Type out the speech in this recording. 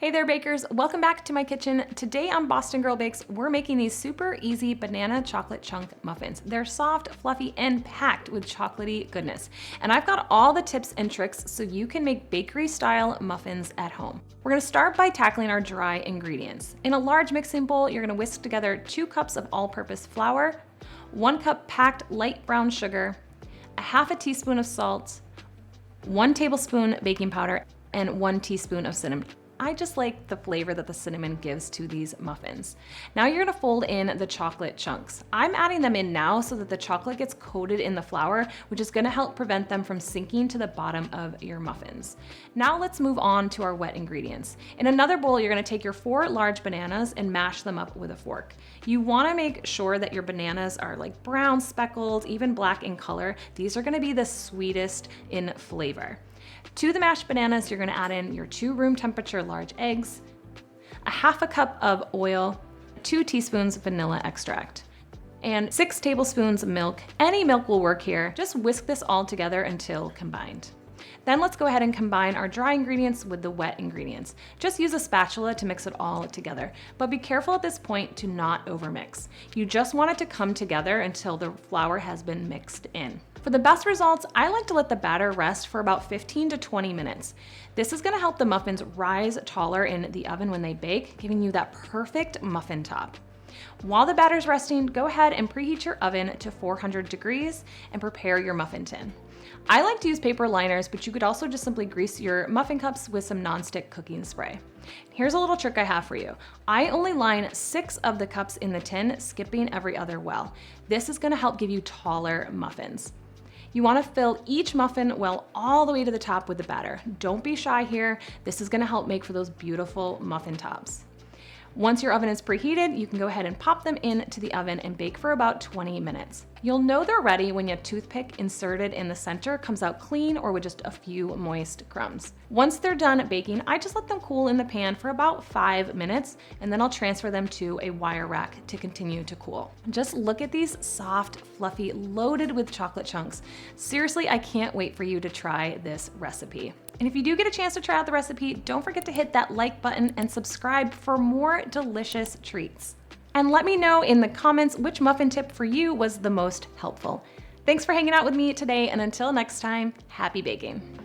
Hey there bakers, welcome back to my kitchen. Today on Boston Girl Bakes, we're making these super easy banana chocolate chunk muffins. They're soft, fluffy, and packed with chocolatey goodness. And I've got all the tips and tricks so you can make bakery style muffins at home. We're gonna start by tackling our dry ingredients. In a large mixing bowl, you're gonna whisk together 2 cups of all-purpose flour, 1 cup packed light brown sugar, a half a teaspoon of salt, 1 tablespoon baking powder, and 1 teaspoon of cinnamon. I just like the flavor that the cinnamon gives to these muffins. Now you're gonna fold in the chocolate chunks. I'm adding them in now so that the chocolate gets coated in the flour, which is gonna help prevent them from sinking to the bottom of your muffins. Now let's move on to our wet ingredients. In another bowl, you're gonna take your 4 large bananas and mash them up with a fork. You wanna make sure that your bananas are like brown, speckled, even black in color. These are gonna be the sweetest in flavor. To the mashed bananas, you're gonna add in your 2 room temperature large eggs, a half a cup of oil, 2 teaspoons vanilla extract, and 6 tablespoons milk. Any milk will work here. Just whisk this all together until combined. Then let's go ahead and combine our dry ingredients with the wet ingredients. Just use a spatula to mix it all together, but be careful at this point to not overmix. You just want it to come together until the flour has been mixed in. For the best results, I like to let the batter rest for about 15 to 20 minutes. This is gonna help the muffins rise taller in the oven when they bake, giving you that perfect muffin top. While the batter's resting, go ahead and preheat your oven to 400 degrees and prepare your muffin tin. I like to use paper liners, but you could also just simply grease your muffin cups with some nonstick cooking spray. Here's a little trick I have for you. I only line 6 of the cups in the tin, skipping every other well. This is gonna help give you taller muffins. You wanna fill each muffin well all the way to the top with the batter. Don't be shy here. This is gonna help make for those beautiful muffin tops. Once your oven is preheated, you can go ahead and pop them into the oven and bake for about 20 minutes. You'll know they're ready when your toothpick inserted in the center comes out clean or with just a few moist crumbs. Once they're done baking, I just let them cool in the pan for about 5 minutes, and then I'll transfer them to a wire rack to continue to cool. Just look at these soft, fluffy, loaded with chocolate chunks. Seriously, I can't wait for you to try this recipe. And if you do get a chance to try out the recipe, don't forget to hit that like button and subscribe for more delicious treats. And let me know in the comments which muffin tip for you was the most helpful. Thanks for hanging out with me today, and until next time, happy baking.